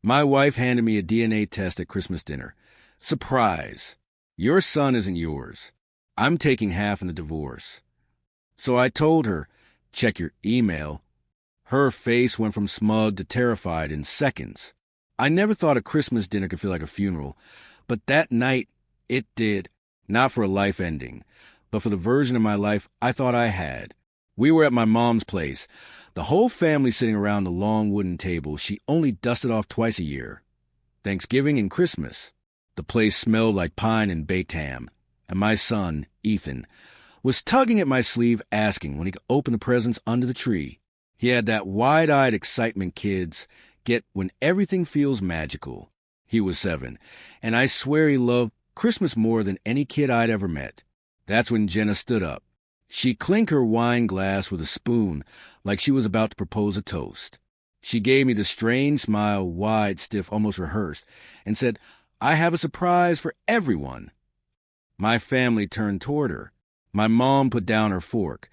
My wife handed me a DNA test at Christmas dinner. Surprise! Your son isn't yours. I'm taking half in the divorce. So I told her, check your email. Her face went from smug to terrified in seconds. I never thought a Christmas dinner could feel like a funeral, but that night it did. Not for a life ending, but for the version of my life I thought I had. We were at my mom's place, the whole family sitting around the long wooden table she only dusted off twice a year. Thanksgiving and Christmas. The place smelled like pine and baked ham, and my son, Ethan, was tugging at my sleeve asking when he could open the presents under the tree. He had that wide-eyed excitement kids get when everything feels magical. He was 7, and I swear he loved Christmas more than any kid I'd ever met. That's when Jenna stood up. She clinked her wine glass with a spoon like she was about to propose a toast. She gave me the strange smile, wide, stiff, almost rehearsed, and said, I have a surprise for everyone. My family turned toward her. My mom put down her fork,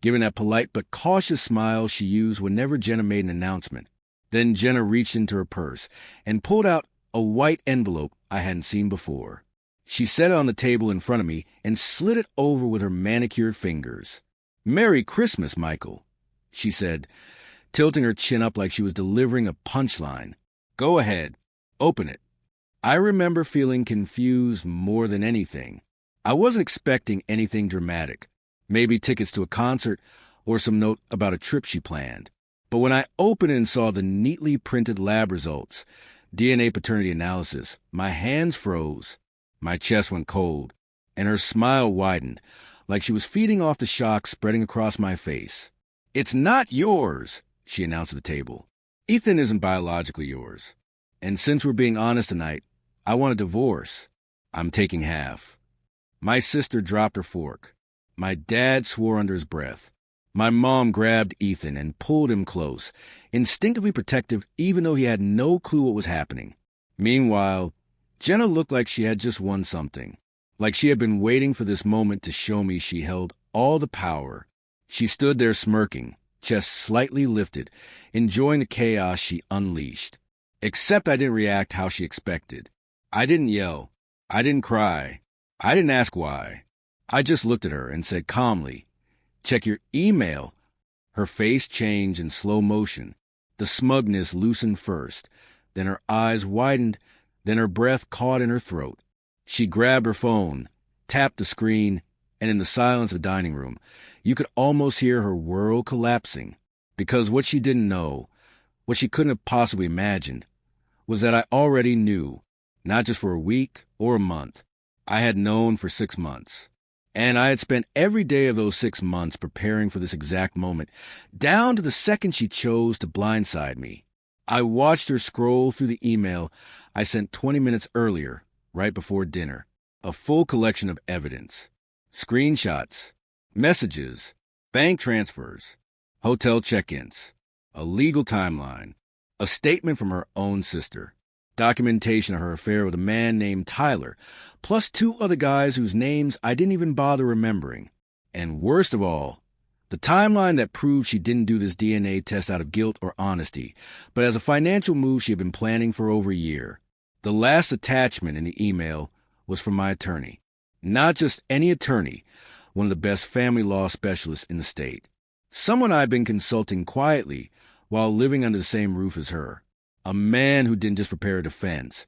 giving that polite but cautious smile she used whenever Jenna made an announcement. Then Jenna reached into her purse and pulled out a white envelope I hadn't seen before. She set it on the table in front of me and slid it over with her manicured fingers. Merry Christmas, Michael, she said, tilting her chin up like she was delivering a punchline. Go ahead, open it. I remember feeling confused more than anything. I wasn't expecting anything dramatic, maybe tickets to a concert or some note about a trip she planned. But when I opened it and saw the neatly printed lab results, DNA paternity analysis, my hands froze, my chest went cold, and her smile widened, like she was feeding off the shock spreading across my face. It's not yours, she announced at the table. Ethan isn't biologically yours. And since we're being honest tonight, I want a divorce. I'm taking half. My sister dropped her fork. My dad swore under his breath. My mom grabbed Ethan and pulled him close, instinctively protective even though he had no clue what was happening. Meanwhile, Jenna looked like she had just won something, like she had been waiting for this moment to show me she held all the power. She stood there smirking, chest slightly lifted, enjoying the chaos she unleashed. Except I didn't react how she expected. I didn't yell. I didn't cry. I didn't ask why. I just looked at her and said calmly, check your email. Her face changed in slow motion. The smugness loosened first, then her eyes widened, then her breath caught in her throat. She grabbed her phone, tapped the screen, and in the silence of the dining room, you could almost hear her world collapsing. Because what she didn't know, what she couldn't have possibly imagined, was that I already knew, not just for a week or a month. I had known for 6 months. And I had spent every day of those 6 months preparing for this exact moment, down to the second she chose to blindside me. I watched her scroll through the email I sent 20 minutes earlier, right before dinner. A full collection of evidence. Screenshots, messages, bank transfers, hotel check-ins, a legal timeline, a statement from her own sister, documentation of her affair with a man named Tyler, plus 2 other guys whose names I didn't even bother remembering. And worst of all, the timeline that proved she didn't do this DNA test out of guilt or honesty, but as a financial move she had been planning for over a year. The last attachment in the email was from my attorney. Not just any attorney, one of the best family law specialists in the state. Someone I'd been consulting quietly while living under the same roof as her. A man who didn't just prepare a defense.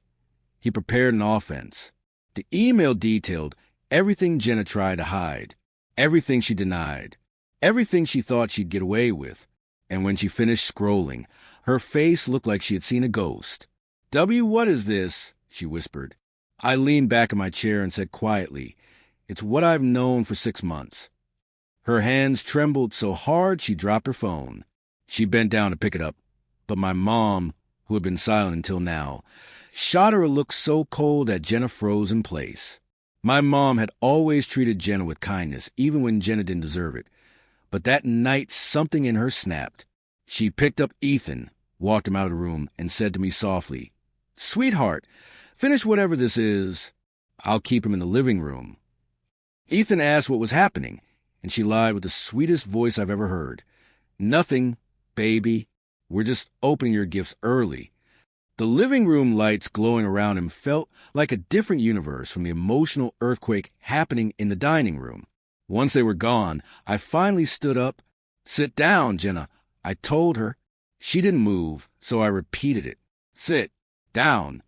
He prepared an offense. The email detailed everything Jenna tried to hide, everything she denied, everything she thought she'd get away with. And when she finished scrolling, her face looked like she had seen a ghost. "W, what is this?" she whispered. I leaned back in my chair and said quietly, "It's what I've known for 6 months." Her hands trembled so hard she dropped her phone. She bent down to pick it up, but my mom, who had been silent until now, shot her a look so cold that Jenna froze in place. My mom had always treated Jenna with kindness, even when Jenna didn't deserve it. But that night, something in her snapped. She picked up Ethan, walked him out of the room, and said to me softly, "Sweetheart, finish whatever this is. I'll keep him in the living room." Ethan asked what was happening, and she lied with the sweetest voice I've ever heard. "Nothing, baby. We're just opening your gifts early." The living room lights glowing around him felt like a different universe from the emotional earthquake happening in the dining room. Once they were gone, I finally stood up. "Sit down, Jenna," I told her. She didn't move, so I repeated it. "Sit down."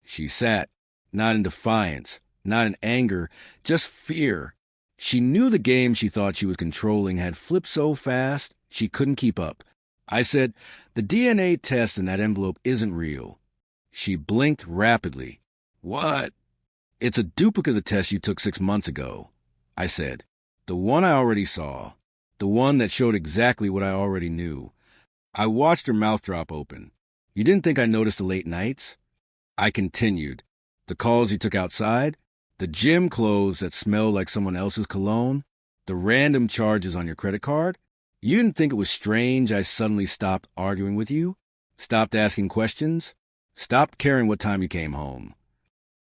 She sat, not in defiance, not in anger, just fear. She knew the game she thought she was controlling had flipped so fast she couldn't keep up. I said, "The DNA test in that envelope isn't real." She blinked rapidly. "What?" "It's a duplicate of the test you took 6 months ago," I said. "The one I already saw. The one that showed exactly what I already knew." I watched her mouth drop open. "You didn't think I noticed the late nights?" I continued. "The calls you took outside? The gym clothes that smelled like someone else's cologne? The random charges on your credit card? You didn't think it was strange I suddenly stopped arguing with you? Stopped asking questions? Stopped caring what time you came home?"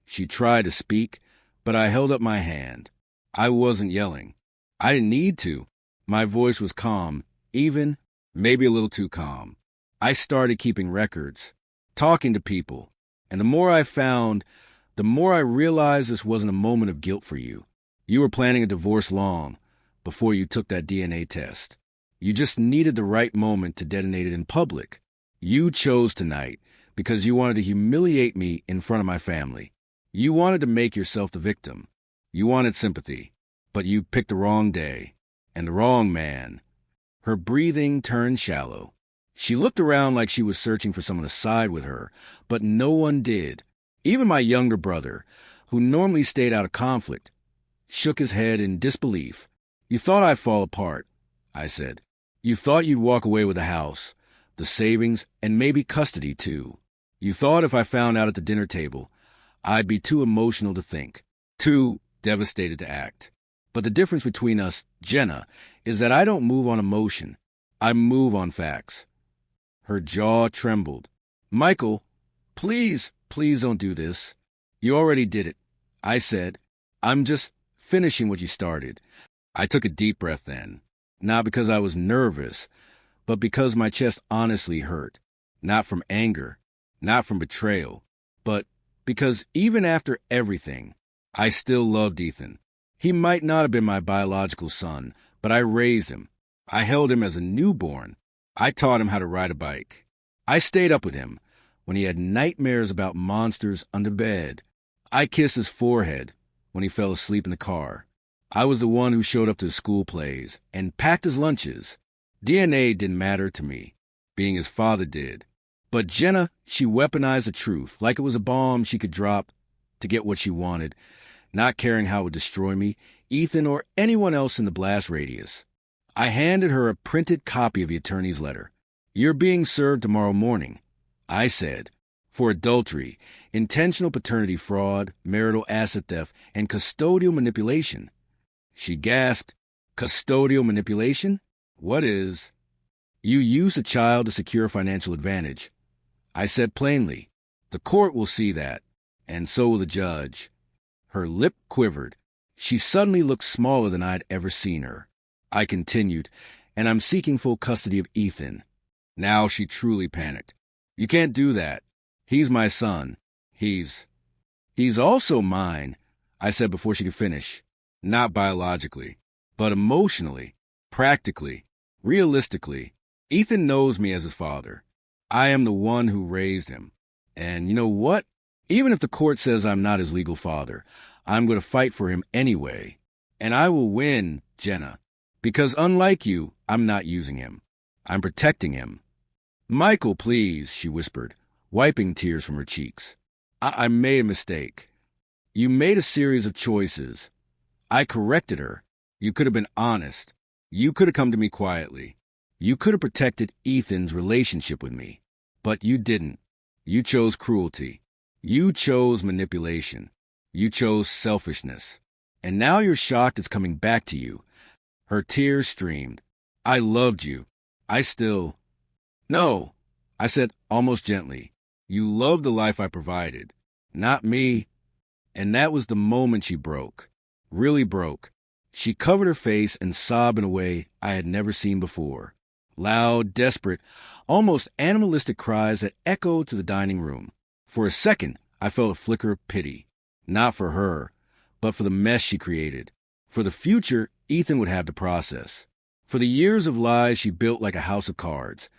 She tried to speak, but I held up my hand. I wasn't yelling. I didn't need to. My voice was calm, even, maybe a little too calm. I started keeping records, talking to people, and the more I found, the more I realized this wasn't a moment of guilt for you. You were planning a divorce long before you took that DNA test. You just needed the right moment to detonate it in public. You chose tonight because you wanted to humiliate me in front of my family. You wanted to make yourself the victim. You wanted sympathy, but you picked the wrong day and the wrong man. Her breathing turned shallow. She looked around like she was searching for someone to side with her, but no one did. Even my younger brother, who normally stayed out of conflict, shook his head in disbelief. "You thought I'd fall apart," I said. "You thought you'd walk away with the house, the savings, and maybe custody, too. You thought if I found out at the dinner table, I'd be too emotional to think, too devastated to act. But the difference between us, Jenna, is that I don't move on emotion. I move on facts." Her jaw trembled. "Michael, please don't do this. You already did it," I said. "I'm just finishing what you started." I took a deep breath then. Not because I was nervous, but because my chest honestly hurt. Not from anger, not from betrayal, but because even after everything, I still loved Ethan. He might not have been my biological son, but I raised him. I held him as a newborn. I taught him how to ride a bike. I stayed up with him when he had nightmares about monsters under bed. I kissed his forehead when he fell asleep in the car. I was the one who showed up to his school plays and packed his lunches. DNA didn't matter to me. Being his father did. But Jenna, she weaponized the truth like it was a bomb she could drop to get what she wanted, not caring how it would destroy me, Ethan, or anyone else in the blast radius. I handed her a printed copy of the attorney's letter. "You're being served tomorrow morning," I said, "for adultery, intentional paternity fraud, marital asset theft, and custodial manipulation." She gasped. "Custodial manipulation? What is?" "You used a child to secure financial advantage." I said plainly, "The court will see that, and so will the judge." Her lip quivered. She suddenly looked smaller than I'd ever seen her. I continued, "And I'm seeking full custody of Ethan." Now she truly panicked. "You can't do that. He's my son. He's also mine," I said before she could finish. "Not biologically, but emotionally, practically, realistically. Ethan knows me as his father. I am the one who raised him. And you know what? Even if the court says I'm not his legal father, I'm going to fight for him anyway. And I will win, Jenna. Because unlike you, I'm not using him. I'm protecting him." "Michael, please," she whispered, wiping tears from her cheeks. I made a mistake. You made a series of choices. I corrected her. You could have been honest. You could have come to me quietly. You could have protected Ethan's relationship with me. But you didn't. You chose cruelty. You chose manipulation. You chose selfishness. And now you're shocked it's coming back to you." Her tears streamed. "I loved you. I still—" "No," I said almost gently. "You loved the life I provided. Not me." And that was the moment she broke. Really broke. She covered her face and sobbed in a way I had never seen before. Loud, desperate, almost animalistic cries that echoed to the dining room. For a second, I felt a flicker of pity. Not for her, but for the mess she created. For the future Ethan would have to process. For the years of lies she built like a house of cards,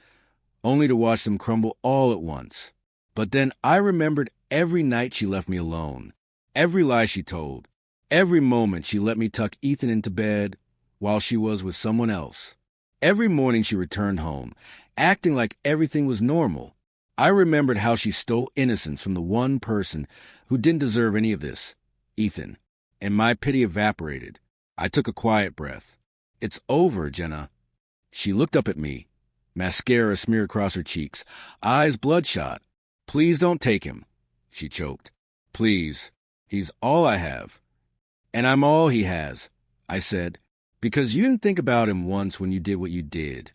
only to watch them crumble all at once. But then I remembered every night she left me alone, every lie she told, every moment she let me tuck Ethan into bed while she was with someone else. Every morning she returned home, acting like everything was normal. I remembered how she stole innocence from the one person who didn't deserve any of this, Ethan, and my pity evaporated. I took a quiet breath. It's over, Jenna. She looked up at me, mascara smeared across her cheeks, eyes bloodshot. Please don't take him, she choked. Please. He's all I have. And I'm all he has, I said, because you didn't think about him once when you did what you did.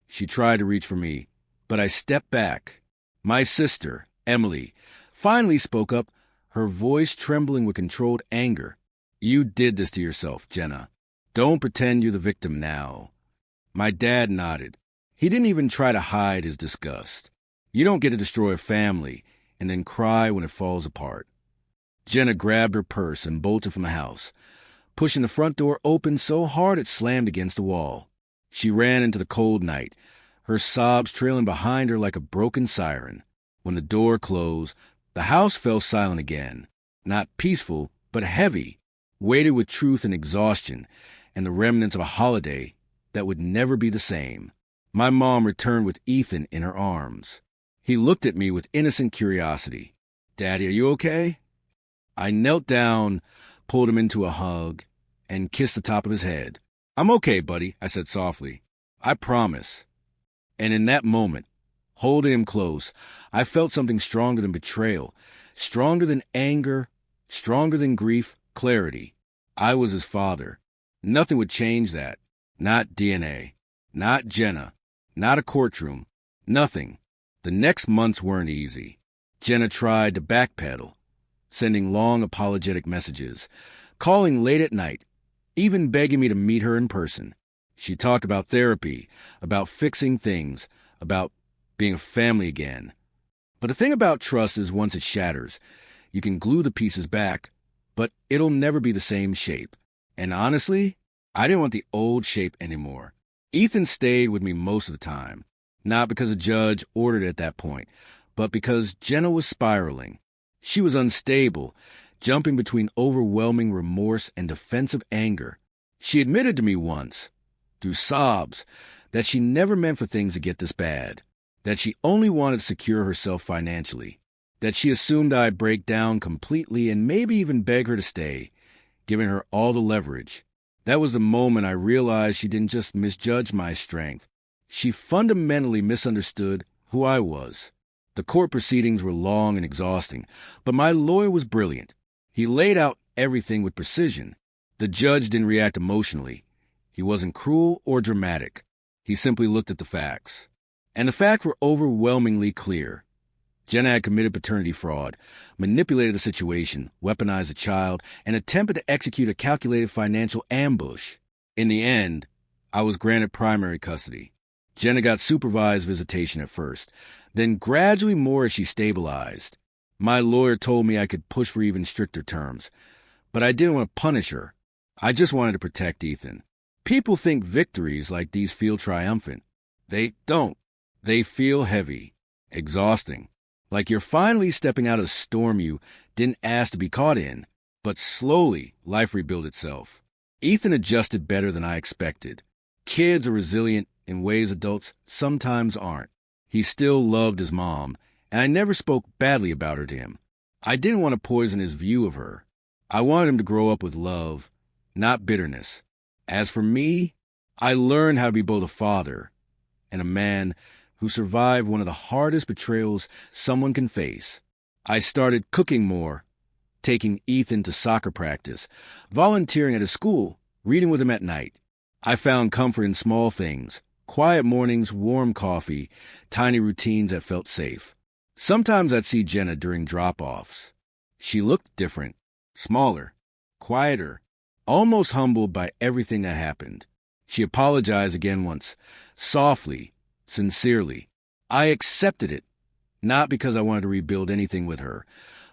She tried to reach for me, but I stepped back. My sister, Emily, finally spoke up, her voice trembling with controlled anger. You did this to yourself, Jenna. Don't pretend you're the victim now. My dad nodded. He didn't even try to hide his disgust. You don't get to destroy a family and then cry when it falls apart. Jenna grabbed her purse and bolted from the house, pushing the front door open so hard it slammed against the wall. She ran into the cold night, her sobs trailing behind her like a broken siren. When the door closed, the house fell silent again, not peaceful, but heavy, weighted with truth and exhaustion, and the remnants of a holiday that would never be the same. My mom returned with Ethan in her arms. He looked at me with innocent curiosity. Daddy, are you okay? I knelt down, pulled him into a hug, and kissed the top of his head. I'm okay, buddy, I said softly. I promise. And in that moment, holding him close, I felt something stronger than betrayal, stronger than anger, stronger than grief, clarity. I was his father. Nothing would change that. Not DNA. Not Jenna. Not a courtroom. Nothing. The next months weren't easy. Jenna tried to backpedal, sending long apologetic messages, calling late at night, even begging me to meet her in person. She talked about therapy, about fixing things, about being a family again. But the thing about trust is once it shatters, you can glue the pieces back, but it'll never be the same shape. And honestly, I didn't want the old shape anymore. Ethan stayed with me most of the time, not because a judge ordered it at that point, but because Jenna was spiraling. She was unstable, jumping between overwhelming remorse and defensive anger. She admitted to me once, through sobs, that she never meant for things to get this bad, that she only wanted to secure herself financially, that she assumed I'd break down completely and maybe even beg her to stay, giving her all the leverage. That was the moment I realized she didn't just misjudge my strength. She fundamentally misunderstood who I was. The court proceedings were long and exhausting, but my lawyer was brilliant. He laid out everything with precision. The judge didn't react emotionally. He wasn't cruel or dramatic. He simply looked at the facts. And the facts were overwhelmingly clear. Jenna had committed paternity fraud, manipulated the situation, weaponized a child, and attempted to execute a calculated financial ambush. In the end, I was granted primary custody. Jenna got supervised visitation at first, then gradually more as she stabilized. My lawyer told me I could push for even stricter terms, but I didn't want to punish her. I just wanted to protect Ethan. People think victories like these feel triumphant. They don't. They feel heavy, exhausting, like you're finally stepping out of a storm you didn't ask to be caught in. But slowly, life rebuilt itself. Ethan adjusted better than I expected. Kids are resilient in ways adults sometimes aren't. He still loved his mom, and I never spoke badly about her to him. I didn't want to poison his view of her. I wanted him to grow up with love, not bitterness. As for me, I learned how to be both a father and a man who survived one of the hardest betrayals someone can face. I started cooking more, taking Ethan to soccer practice, volunteering at his school, reading with him at night. I found comfort in small things, quiet mornings, warm coffee, tiny routines that felt safe. Sometimes I'd see Jenna during drop-offs. She looked different, smaller, quieter, almost humbled by everything that happened. She apologized again once, softly, sincerely. I accepted it, not because I wanted to rebuild anything with her,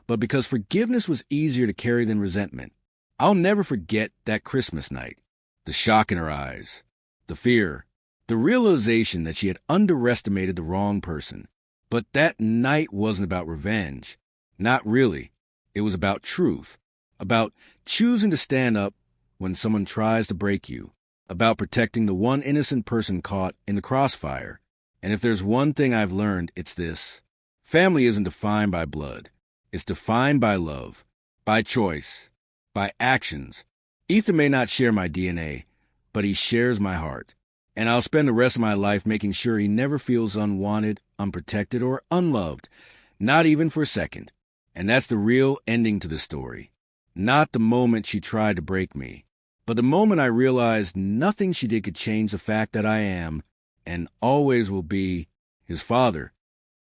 but because forgiveness was easier to carry than resentment. I'll never forget that Christmas night. The shock in her eyes, the fear, the realization that she had underestimated the wrong person. But that night wasn't about revenge. Not really. It was about truth, about choosing to stand up when someone tries to break you, about protecting the one innocent person caught in the crossfire. And if there's one thing I've learned, it's this. Family isn't defined by blood. It's defined by love, by choice, by actions. Ethan may not share my DNA, but he shares my heart. And I'll spend the rest of my life making sure he never feels unwanted, unprotected, or unloved, not even for a second. And that's the real ending to the story. Not the moment she tried to break me, but the moment I realized nothing she did could change the fact that I am, and always will be, his father,